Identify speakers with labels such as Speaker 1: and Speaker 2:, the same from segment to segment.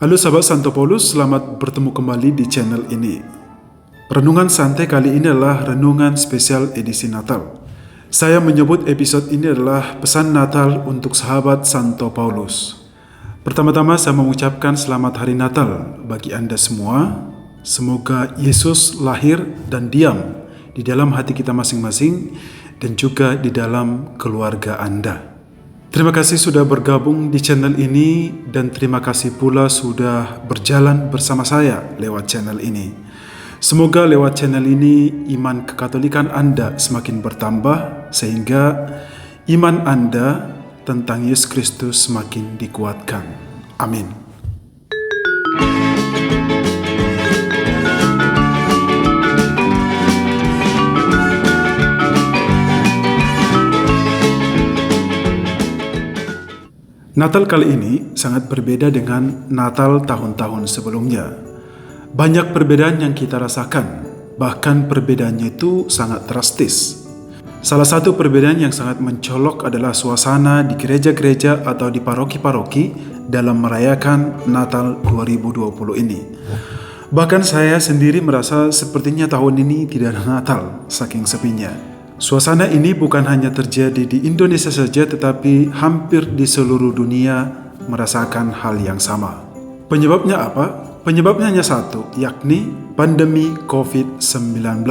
Speaker 1: Halo sahabat Santo Paulus, selamat bertemu kembali di channel ini. Renungan santai kali ini adalah renungan spesial edisi Natal. Saya menyebut episode ini adalah pesan Natal untuk sahabat Santo Paulus. Pertama-tama saya mengucapkan selamat hari Natal bagi Anda semua. Semoga Yesus lahir dan diam di dalam hati kita masing-masing dan juga di dalam keluarga Anda. Terima kasih sudah bergabung di channel ini dan terima kasih pula sudah berjalan bersama saya lewat channel ini. Semoga lewat channel ini iman kekatolikan Anda semakin bertambah sehingga iman Anda tentang Yesus Kristus semakin dikuatkan. Amin. Natal kali ini sangat berbeda dengan Natal tahun-tahun sebelumnya. Banyak perbedaan yang kita rasakan, bahkan perbedaannya itu sangat drastis. Salah satu perbedaan yang sangat mencolok adalah suasana di gereja-gereja atau di paroki-paroki dalam merayakan Natal 2020 ini. Bahkan saya sendiri merasa sepertinya tahun ini tidak ada Natal, saking sepinya. Suasana ini bukan hanya terjadi di Indonesia saja, tetapi hampir di seluruh dunia merasakan hal yang sama. Penyebabnya apa? Penyebabnya hanya satu, yakni pandemi COVID-19.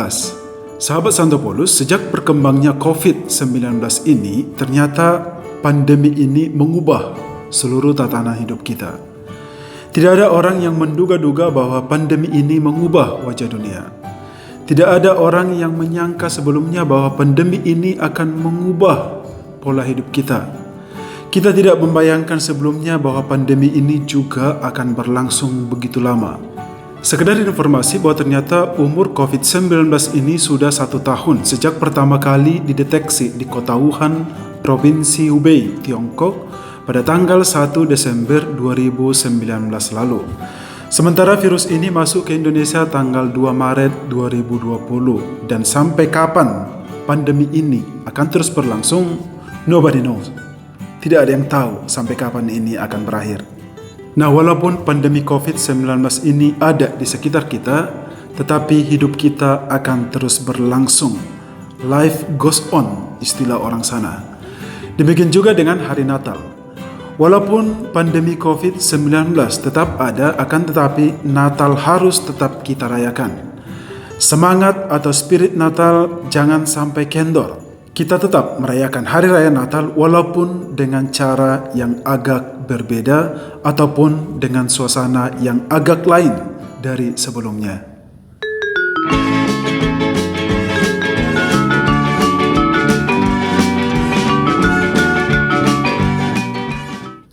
Speaker 1: Sahabat Santo Paulus, sejak berkembangnya COVID-19 ini, ternyata pandemi ini mengubah seluruh tatanan hidup kita. Tidak ada orang yang menduga-duga bahwa pandemi ini mengubah wajah dunia. Tidak ada orang yang menyangka sebelumnya bahwa pandemi ini akan mengubah pola hidup kita. Kita tidak membayangkan sebelumnya bahwa pandemi ini juga akan berlangsung begitu lama. Sekedar informasi bahwa ternyata umur COVID-19 ini sudah 1 tahun sejak pertama kali dideteksi di kota Wuhan, Provinsi Hubei, Tiongkok pada tanggal 1 Desember 2019 lalu. Sementara virus ini masuk ke Indonesia tanggal 2 Maret 2020 dan sampai kapan pandemi ini akan terus berlangsung, nobody knows. Tidak ada yang tahu sampai kapan ini akan berakhir. Nah, walaupun pandemi COVID-19 ini ada di sekitar kita, tetapi hidup kita akan terus berlangsung. Life goes on, istilah orang sana. Demikian juga dengan hari Natal. Walaupun pandemi COVID-19 tetap ada, akan tetapi Natal harus tetap kita rayakan. Semangat atau spirit Natal jangan sampai kendor. Kita tetap merayakan Hari Raya Natal walaupun dengan cara yang agak berbeda ataupun dengan suasana yang agak lain dari sebelumnya.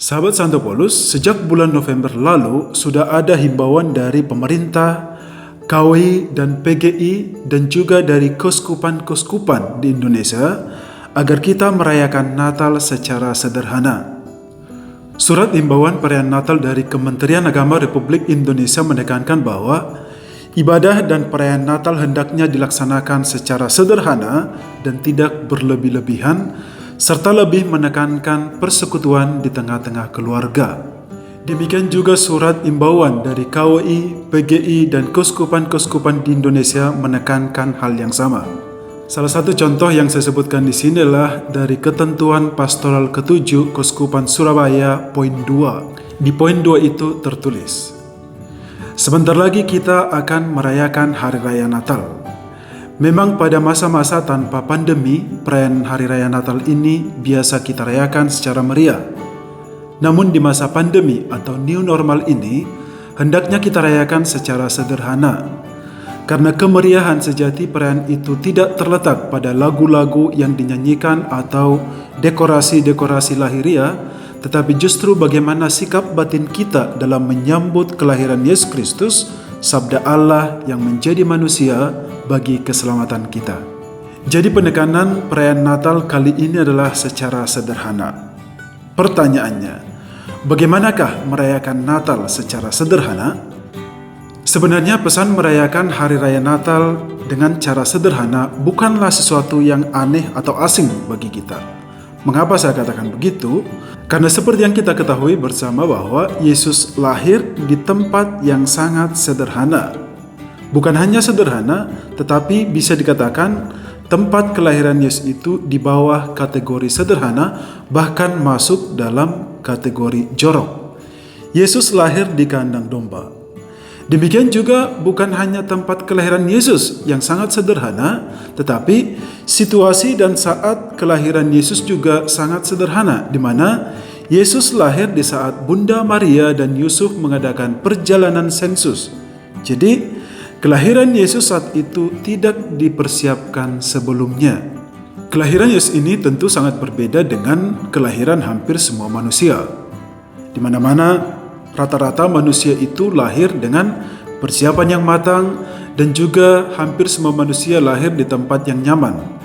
Speaker 1: Sahabat Santo Paulus, sejak bulan November lalu sudah ada himbauan dari pemerintah, KWI dan PGI dan juga dari keuskupan-keuskupan di Indonesia agar kita merayakan Natal secara sederhana. Surat himbauan perayaan Natal dari Kementerian Agama Republik Indonesia menekankan bahwa ibadah dan perayaan Natal hendaknya dilaksanakan secara sederhana dan tidak berlebih-lebihan, serta lebih menekankan persekutuan di tengah-tengah keluarga. Demikian juga surat imbauan dari KWI, PGI, dan keuskupan-keuskupan di Indonesia menekankan hal yang sama. Salah satu contoh yang saya sebutkan di sini adalah dari ketentuan pastoral ke-7 Keuskupan Surabaya poin 2. Di poin 2 itu tertulis, sebentar lagi kita akan merayakan Hari Raya Natal. Memang pada masa-masa tanpa pandemi, perayaan Hari Raya Natal ini biasa kita rayakan secara meriah. Namun di masa pandemi atau new normal ini, hendaknya kita rayakan secara sederhana. Karena kemeriahan sejati perayaan itu tidak terletak pada lagu-lagu yang dinyanyikan atau dekorasi-dekorasi lahiriah, tetapi justru bagaimana sikap batin kita dalam menyambut kelahiran Yesus Kristus, Sabda Allah yang menjadi manusia bagi keselamatan kita. Jadi penekanan perayaan Natal kali ini adalah secara sederhana. Pertanyaannya, bagaimanakah merayakan Natal secara sederhana? Sebenarnya pesan merayakan Hari Raya Natal dengan cara sederhana bukanlah sesuatu yang aneh atau asing bagi kita. Mengapa saya katakan begitu? Karena seperti yang kita ketahui bersama bahwa Yesus lahir di tempat yang sangat sederhana. Bukan hanya sederhana, tetapi bisa dikatakan tempat kelahiran Yesus itu di bawah kategori sederhana, bahkan masuk dalam kategori jorok. Yesus lahir di kandang domba. Demikian juga bukan hanya tempat kelahiran Yesus yang sangat sederhana, tetapi situasi dan saat kelahiran Yesus juga sangat sederhana, di mana Yesus lahir di saat Bunda Maria dan Yusuf mengadakan perjalanan sensus. Jadi, kelahiran Yesus saat itu tidak dipersiapkan sebelumnya. Kelahiran Yesus ini tentu sangat berbeda dengan kelahiran hampir semua manusia. Di mana-mana rata-rata manusia itu lahir dengan persiapan yang matang dan juga hampir semua manusia lahir di tempat yang nyaman.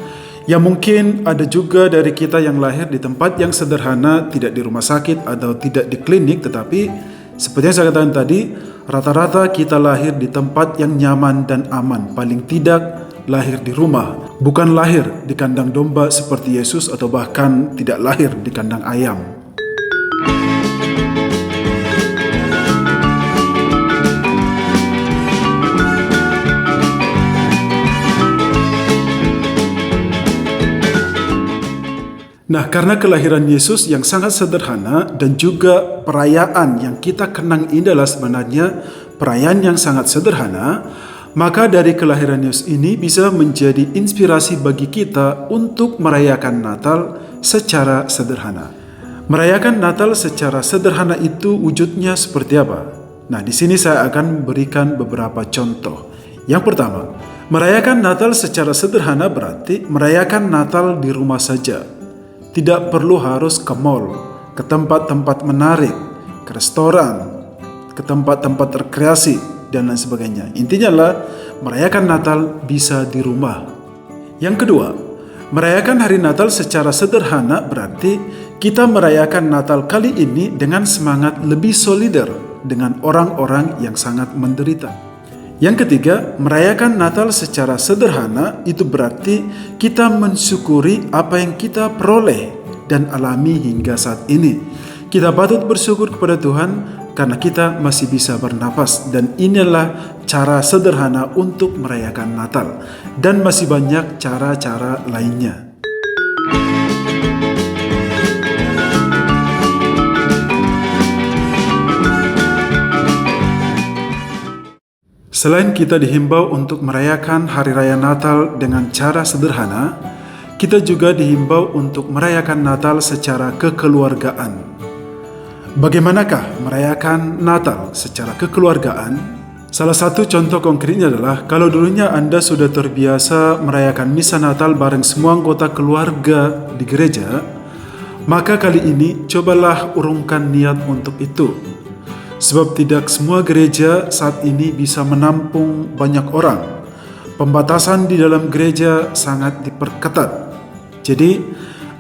Speaker 1: Ya mungkin ada juga dari kita yang lahir di tempat yang sederhana, tidak di rumah sakit atau tidak di klinik, tetapi seperti yang saya katakan tadi, rata-rata kita lahir di tempat yang nyaman dan aman, paling tidak lahir di rumah, bukan lahir di kandang domba seperti Yesus atau bahkan tidak lahir di kandang ayam. Nah, karena kelahiran Yesus yang sangat sederhana dan juga perayaan yang kita kenang ini adalah sebenarnya perayaan yang sangat sederhana, maka dari kelahiran Yesus ini bisa menjadi inspirasi bagi kita untuk merayakan Natal secara sederhana. Merayakan Natal secara sederhana itu wujudnya seperti apa? Nah, di sini saya akan memberikan beberapa contoh. Yang pertama, merayakan Natal secara sederhana berarti merayakan Natal di rumah saja. Tidak perlu harus ke mall, ke tempat-tempat menarik, ke restoran, ke tempat-tempat rekreasi, dan lain sebagainya. Intinya adalah merayakan Natal bisa di rumah. Yang kedua, merayakan hari Natal secara sederhana berarti kita merayakan Natal kali ini dengan semangat lebih solider dengan orang-orang yang sangat menderita. Yang ketiga, merayakan Natal secara sederhana itu berarti kita mensyukuri apa yang kita peroleh dan alami hingga saat ini. Kita patut bersyukur kepada Tuhan karena kita masih bisa bernapas, dan inilah cara sederhana untuk merayakan Natal, dan masih banyak cara-cara lainnya. Selain kita dihimbau untuk merayakan Hari Raya Natal dengan cara sederhana, kita juga dihimbau untuk merayakan Natal secara kekeluargaan. Bagaimanakah merayakan Natal secara kekeluargaan? Salah satu contoh konkretnya adalah kalau dulunya Anda sudah terbiasa merayakan misa Natal bareng semua anggota keluarga di gereja, maka kali ini cobalah urungkan niat untuk itu. Sebab tidak semua gereja saat ini bisa menampung banyak orang. Pembatasan di dalam gereja sangat diperketat. Jadi,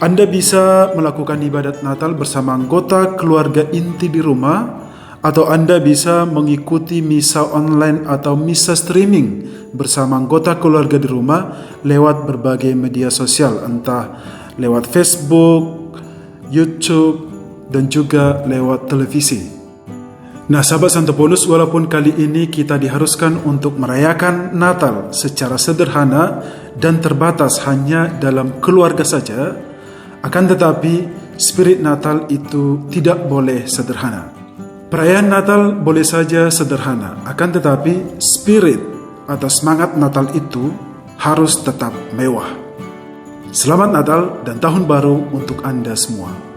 Speaker 1: Anda bisa melakukan ibadat Natal bersama anggota keluarga inti di rumah, atau Anda bisa mengikuti misa online atau misa streaming bersama anggota keluarga di rumah lewat berbagai media sosial, entah lewat Facebook, YouTube, dan juga lewat televisi. Nah, sahabat Santo Paulus, walaupun kali ini kita diharuskan untuk merayakan Natal secara sederhana dan terbatas hanya dalam keluarga saja, akan tetapi spirit Natal itu tidak boleh sederhana. Perayaan Natal boleh saja sederhana, akan tetapi spirit atau semangat Natal itu harus tetap mewah. Selamat Natal dan Tahun Baru untuk Anda semua.